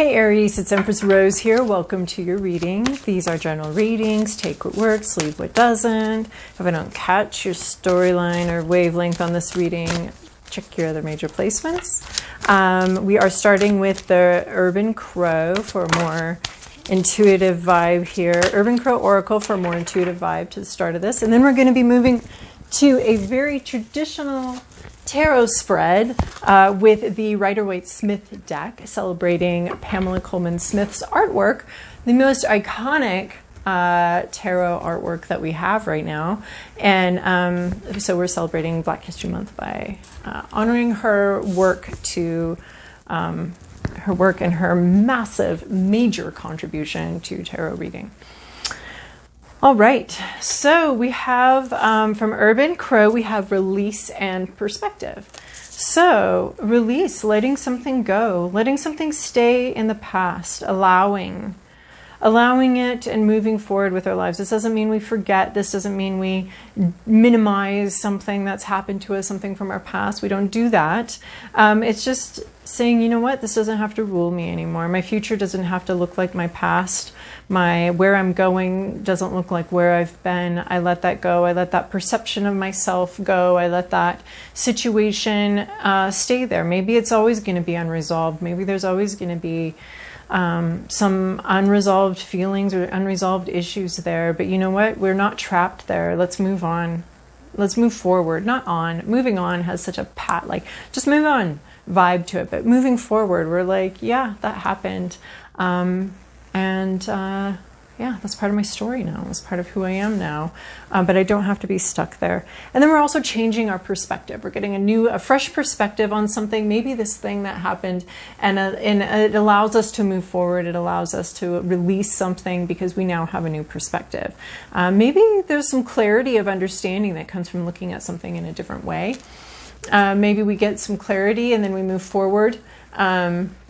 Hey Aries, it's Empress Rose here. Welcome to your reading. These are general readings. Take what works, leave what doesn't. If I don't catch your storyline or wavelength on this reading, check your other major placements. We are starting with the Urban Crow for a more intuitive vibe here. Urban Crow Oracle for a more intuitive vibe to the start of this. And then we're going to be moving to a very traditional tarot spread with the Waite Smith Deck, celebrating Pamela Colman Smith's artwork, the most iconic tarot artwork that we have right now. And so we're celebrating Black History Month by honoring her work to her work and her massive, major contribution to tarot reading. All right, so we have from Urban Crow, we have release and perspective. So release, letting something go, letting something stay in the past, allowing it and moving forward with our lives. This doesn't mean we forget. This doesn't mean we minimize something that's happened to us, something from our past. We don't do that. It's just saying, you know what, this doesn't have to rule me anymore. My future doesn't have to look like my past. Where I'm going doesn't look like where I've been. I let that go. I let that perception of myself go. I let that situation stay there. Maybe it's always going to be unresolved. Maybe there's always going to be some unresolved feelings or unresolved issues there. But you know what? We're not trapped there. Let's move on. Let's move forward, not on. Moving on has such a just move on vibe to it. But moving forward, we're like, yeah, that happened. Yeah, that's part of my story now. That's part of who I am now. But I don't have to be stuck there. And then we're also changing our perspective. We're getting a fresh perspective on something, maybe this thing that happened, and it allows us to move forward. It allows us to release something because we now have a new perspective. Maybe there's some clarity of understanding that comes from looking at something in a different way. Maybe we get some clarity and then we move forward.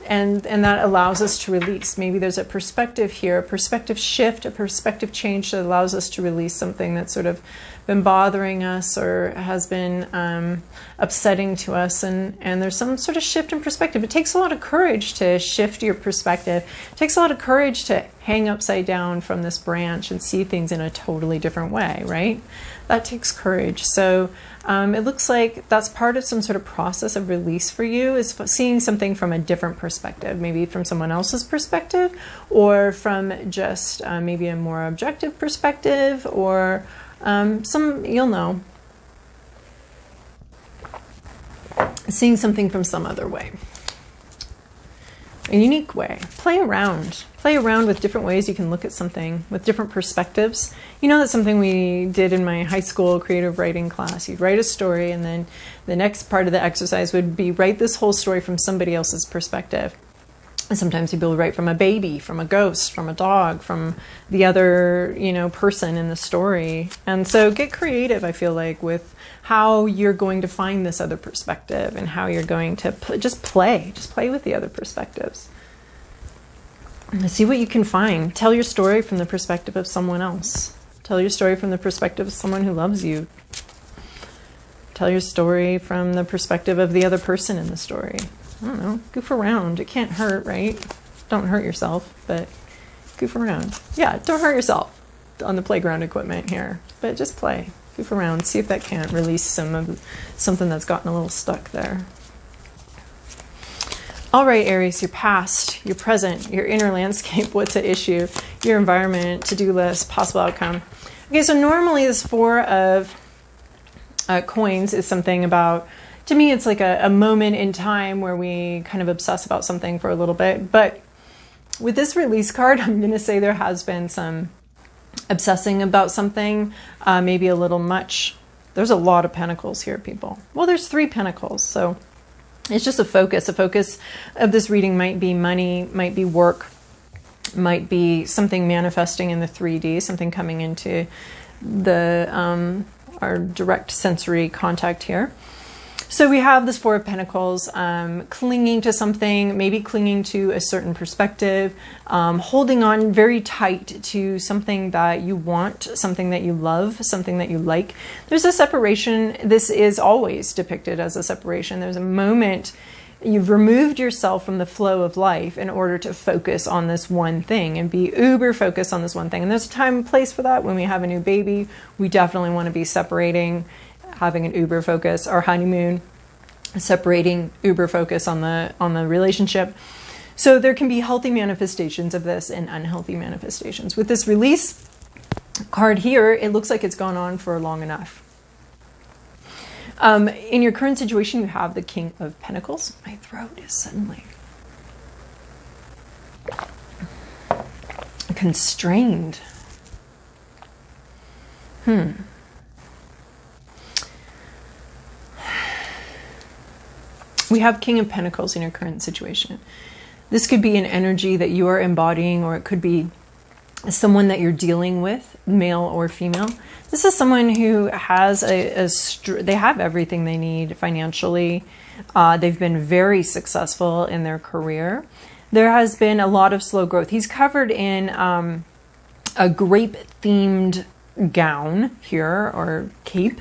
And that allows us to release. Maybe there's a perspective here, a perspective shift, a perspective change that allows us to release something that's sort of been bothering us or has been upsetting to us. And there's some sort of shift in perspective. It takes a lot of courage to shift your perspective. It takes a lot of courage to hang upside down from this branch and see things in a totally different way, right? That takes courage. So it looks like that's part of some sort of process of release for you, is seeing something from a different perspective, maybe from someone else's perspective, or from just maybe a more objective perspective, or you'll know, seeing something from some other way, a unique way. Play around with different ways you can look at something with different perspectives. You know, that's something we did in my high school creative writing class. You'd write a story, and then the next part of the exercise would be write this whole story from somebody else's perspective. And sometimes people write from a baby, from a ghost, from a dog, from the other, person in the story. And so get creative, I feel like, with how you're going to find this other perspective and how you're going to just play with the other perspectives. See what you can find. Tell your story from the perspective of someone else. Tell your story from the perspective of someone who loves you. Tell your story from the perspective of the other person in the story. I don't know. Goof around. It can't hurt, right? Don't hurt yourself, but goof around. Yeah, don't hurt yourself on the playground equipment here, but just play. Goof around. See if that can't release something that's gotten a little stuck there. All right, Aries, your past, your present, your inner landscape, what's at issue, your environment, to-do list, possible outcome. Okay, so normally this Four of Coins is something about, to me, it's like a moment in time where we kind of obsess about something for a little bit. But with this release card, I'm going to say there has been some obsessing about something, maybe a little much. There's a lot of pentacles here, people. Well, there's 3 pentacles, so it's just a focus. A focus of this reading might be money, might be work, might be something manifesting in the 3D, something coming into the our direct sensory contact here. So we have this Four of Pentacles, clinging to something, maybe clinging to a certain perspective, holding on very tight to something that you want, something that you love, something that you like. There's a separation. This is always depicted as a separation. There's a moment You've removed yourself from the flow of life in order to focus on this one thing and be uber focused on this one thing. And there's a time and place for that. When we have a new baby, we definitely want to be separating, having an uber focus. Our honeymoon, separating, uber focus on the relationship. So there can be healthy manifestations of this and unhealthy manifestations. With this release card here, it looks like it's gone on for long enough. In your current situation, you have the King of Pentacles. My throat is suddenly constrained. We have King of Pentacles in your current situation. This could be an energy that you are embodying, or it could be someone that you're dealing with, male or female. This is someone who has they have everything they need financially. They've been very successful in their career. There has been a lot of slow growth. He's covered in a grape-themed gown here, or cape.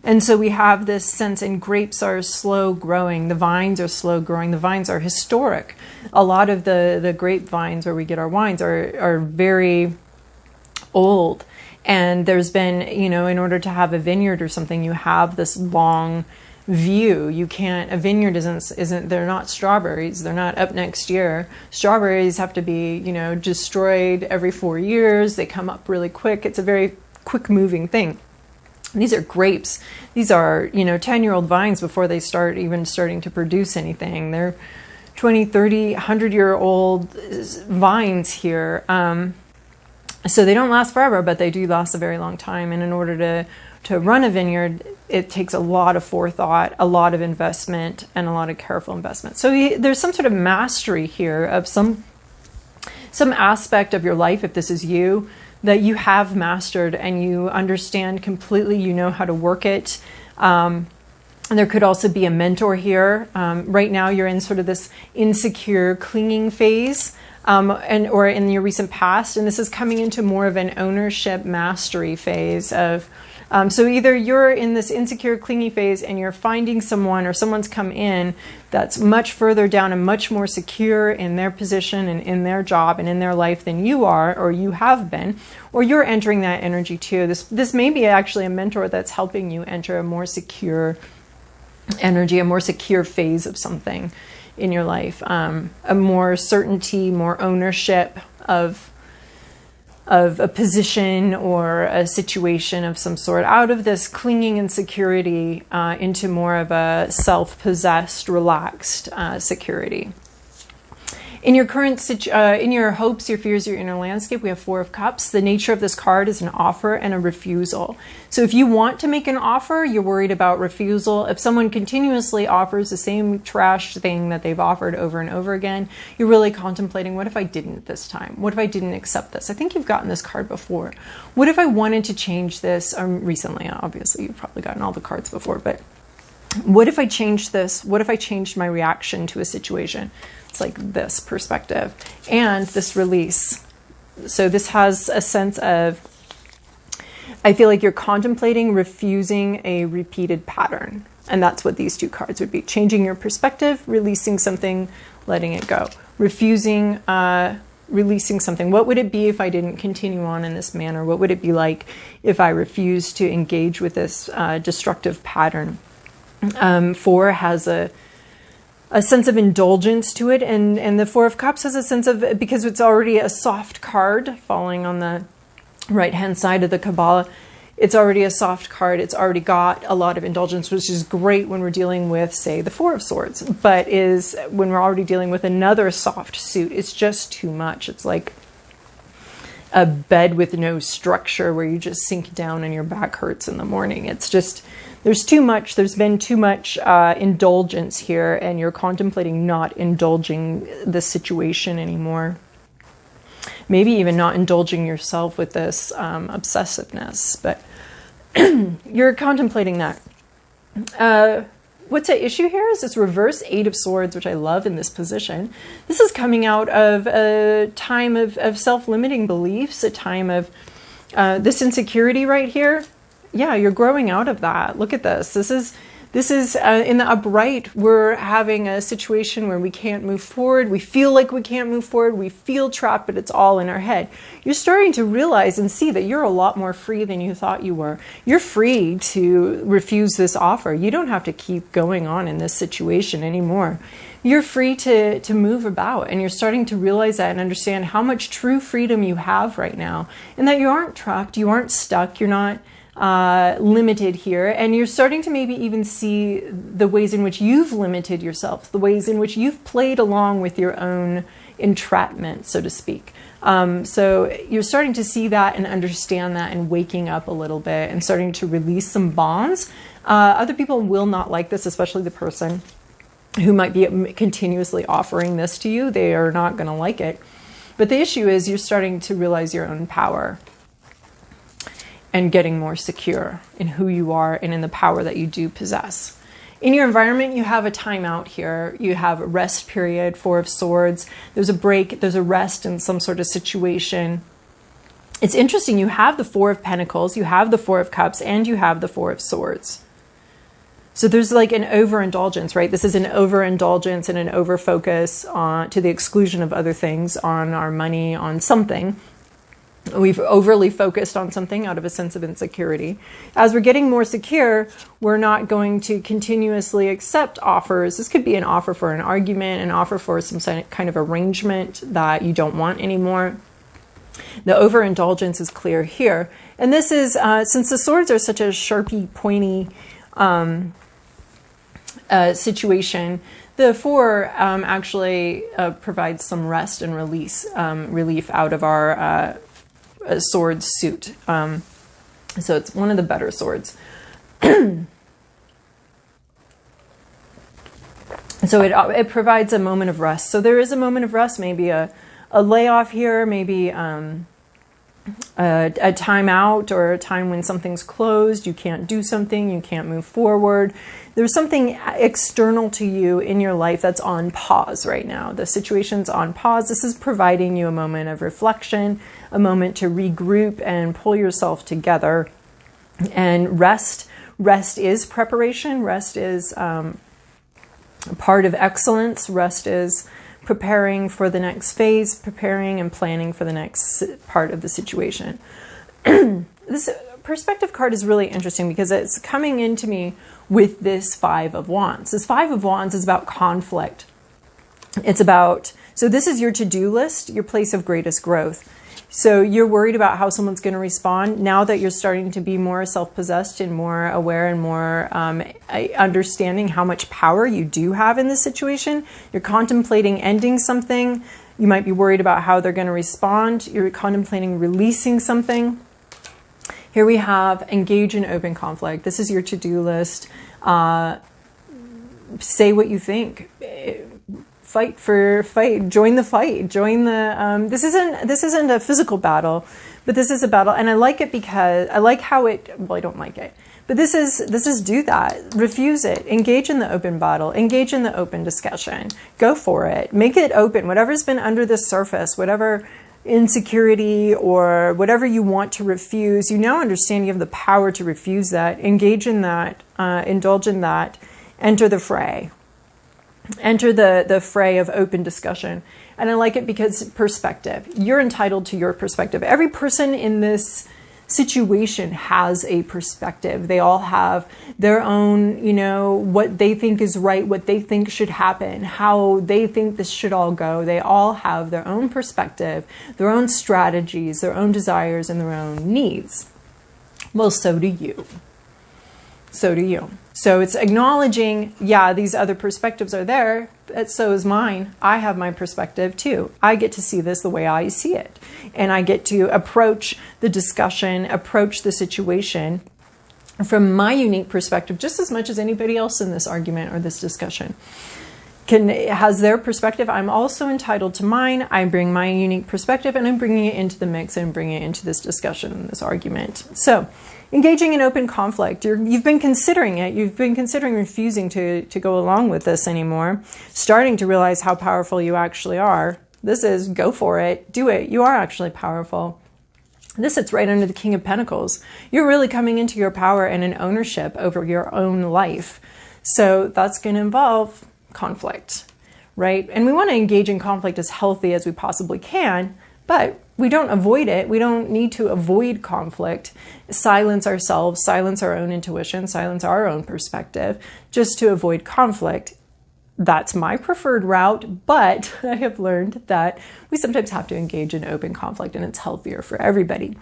And so we have this sense, and grapes are slow growing. The vines are slow growing. The vines are historic. A lot of the grapevines where we get our wines are very old. And there's been, you know, in order to have a vineyard or something, you have this long view. You can't, a vineyard isn't, they're not strawberries. They're not up next year. Strawberries have to be, you know, destroyed every 4 years. They come up really quick. It's a very quick moving thing. These are grapes. These are, you know, 10-year-old vines before they starting to produce anything. They're 20, 30, 100-year-old vines here. So they don't last forever, but they do last a very long time. And in order to run a vineyard, it takes a lot of forethought, a lot of investment, and a lot of careful investment. So there's some sort of mastery here of some aspect of your life, if this is you, that you have mastered and you understand completely, you know how to work it. And there could also be a mentor here. Right now you're in sort of this insecure clinging phase, or in your recent past, and this is coming into more of an ownership mastery phase of, so either you're in this insecure clingy phase and you're finding someone, or someone's come in that's much further down and much more secure in their position and in their job and in their life than you are, or you have been, or you're entering that energy too. This may be actually a mentor that's helping you enter a more secure energy, a more secure phase of something in your life, a more certainty, more ownership of a position or a situation of some sort, out of this clinging insecurity into more of a self-possessed, relaxed security. In your current in your hopes, your fears, your inner landscape, we have Four of Cups. The nature of this card is an offer and a refusal. So if you want to make an offer, you're worried about refusal. If someone continuously offers the same trash thing that they've offered over and over again, you're really contemplating, what if I didn't this time? What if I didn't accept this? I think you've gotten this card before. What if I wanted to change this? Recently, obviously, you've probably gotten all the cards before, but what if I changed this? What if I changed my reaction to a situation? It's like this perspective and this release. So this has a sense of, I feel like you're contemplating refusing a repeated pattern. And that's what these two cards would be. Changing your perspective, releasing something, letting it go. Refusing, releasing something. What would it be if I didn't continue on in this manner? What would it be like if I refused to engage with this destructive pattern? Four has a sense of indulgence to it, and the Four of Cups has a sense of, because it's already a soft card falling on the right-hand side of the Kabbalah, it's already a soft card, it's already got a lot of indulgence, which is great when we're dealing with, say, the Four of Swords, but is when we're already dealing with another soft suit, it's just too much. It's like a bed with no structure where you just sink down and your back hurts in the morning. It's just, there's too much, there's been too much indulgence here, and you're contemplating not indulging the situation anymore. Maybe even not indulging yourself with this obsessiveness, but you're contemplating that. What's at issue here is this reverse Eight of Swords, which I love in this position. This is coming out of a time of self-limiting beliefs, a time of this insecurity right here. Yeah, you're growing out of that. Look at this. This This is in the upright, we're having a situation where we can't move forward. We feel like we can't move forward. We feel trapped, but it's all in our head. You're starting to realize and see that you're a lot more free than you thought you were. You're free to refuse this offer. You don't have to keep going on in this situation anymore. You're free to move about, and you're starting to realize that and understand how much true freedom you have right now, and that you aren't trapped, you aren't stuck, you're not limited here, and you're starting to maybe even see the ways in which you've limited yourself, the ways in which you've played along with your own entrapment, so to speak. So you're starting to see that and understand that and waking up a little bit and starting to release some bonds. Other people will not like this, especially the person who might be continuously offering this to you. They are not going to like it. But the issue is you're starting to realize your own power and getting more secure in who you are and in the power that you do possess. In your environment, you have a timeout here. You have a rest period, Four of Swords. There's a break, there's a rest in some sort of situation. It's interesting, you have the Four of Pentacles, you have the Four of Cups, and you have the Four of Swords. So there's like an overindulgence, right? This is an overindulgence and an overfocus on, to the exclusion of other things, on our money, on something. We've overly focused on something out of a sense of insecurity. As we're getting more secure, we're not going to continuously accept offers. This could be an offer for an argument, an offer for some kind of arrangement that you don't want anymore. The overindulgence is clear here. And this is, since the swords are such a sharpy, pointy situation, the Four actually provides some rest and relief out of our sword suit. So it's one of the better swords. So it provides a moment of rest. So there is a moment of rest, maybe a layoff here, maybe a time out, or a time when something's closed, you can't do something, you can't move forward. There's something external to you in your life that's on pause right now. The situation's on pause. This is providing you a moment of reflection, a moment to regroup and pull yourself together. And rest is preparation. Rest is part of excellence. Rest is preparing for the next phase, preparing and planning for the next part of the situation. This perspective card is really interesting because it's coming into me with this Five of Wands. This Five of Wands is about conflict. It's about, so this is your to-do list, your place of greatest growth. So you're worried about how someone's going to respond. Now that you're starting to be more self-possessed and more aware and more understanding how much power you do have in this situation, you're contemplating ending something. You might be worried about how they're going to respond. You're contemplating releasing something. Here we have engage in open conflict. This is your to-do list. Say what you think. Fight, join the fight, join the, this isn't a physical battle, but this is a battle. And I like it because I like how it, well, I don't like it, but this is do that, refuse it, engage in the open battle, engage in the open discussion, go for it, make it open, whatever's been under the surface, whatever insecurity or whatever you want to refuse, you now understand you have the power to refuse that, engage in that, indulge in that, enter the fray. Enter the fray of open discussion. And I like it because perspective. You're entitled to your perspective. Every person in this situation has a perspective. They all have their own, what they think is right, what they think should happen, how they think this should all go. They all have their own perspective, their own strategies, their own desires, and their own needs. Well, so do you. So do you. So it's acknowledging, yeah, these other perspectives are there, but so is mine. I have my perspective too. I get to see this the way I see it. And I get to approach the discussion, approach the situation from my unique perspective, just as much as anybody else in this argument or this discussion has their perspective. I'm also entitled to mine. I bring my unique perspective and I'm bringing it into the mix and bringing it into this discussion, this argument. So engaging in open conflict. You've been considering it. You've been considering refusing to go along with this anymore. Starting to realize how powerful you actually are. This is go for it. Do it. You are actually powerful. This sits right under the King of Pentacles. You're really coming into your power and an ownership over your own life. So that's going to involve conflict, right? And we want to engage in conflict as healthy as we possibly can, but we don't avoid it. We don't need to avoid conflict, silence ourselves, silence our own intuition, silence our own perspective, just to avoid conflict. That's my preferred route, but I have learned that we sometimes have to engage in open conflict, and it's healthier for everybody.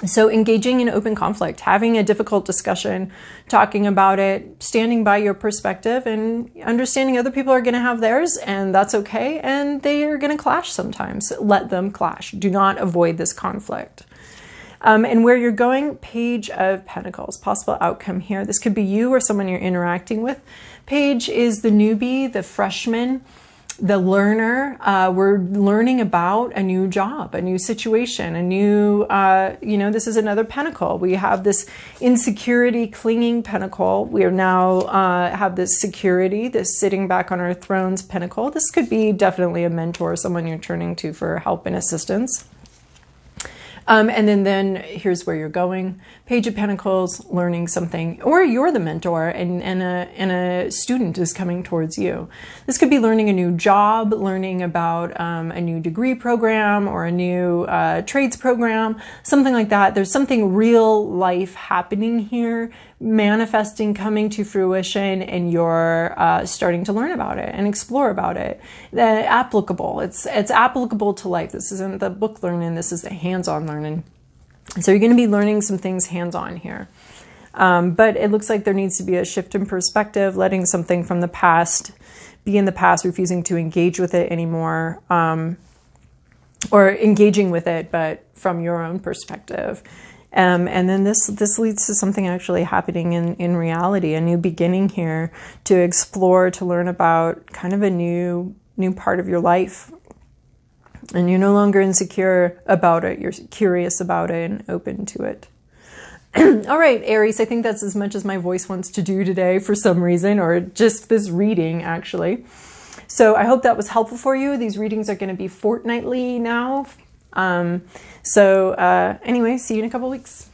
So engaging in open conflict, having a difficult discussion, talking about it, standing by your perspective, and understanding other people are going to have theirs, and that's okay, and they are going to clash sometimes. Let them clash. Do not avoid this conflict. And where you're going, Page of Pentacles, possible outcome here. This could be you or someone you're interacting with. Page is the newbie, the freshman, the learner. We're learning about a new job, a new situation, a new, this is another pentacle. We have this insecurity, clinging pentacle. We are now have this security, this sitting back on our thrones pentacle. This could be definitely a mentor, someone you're turning to for help and assistance. And then here's where you're going. Page of Pentacles, learning something, or you're the mentor and a student is coming towards you. This could be learning a new job, learning about a new degree program or a new trades program, something like that. There's something real life happening here, manifesting, coming to fruition, and you're starting to learn about it and explore about it. Applicable. It's applicable to life. This isn't the book learning. This is the hands-on learning. So you're going to be learning some things hands-on here. But it looks like there needs to be a shift in perspective, letting something from the past be in the past, refusing to engage with it anymore, or engaging with it, but from your own perspective. And then this leads to something actually happening in reality, a new beginning here to explore, to learn about kind of a new part of your life. And you're no longer insecure about it. You're curious about it and open to it. All right, Aries, I think that's as much as my voice wants to do today for some reason, or just this reading, actually. So I hope that was helpful for you. These readings are going to be fortnightly now. Anyway, see you in a couple weeks.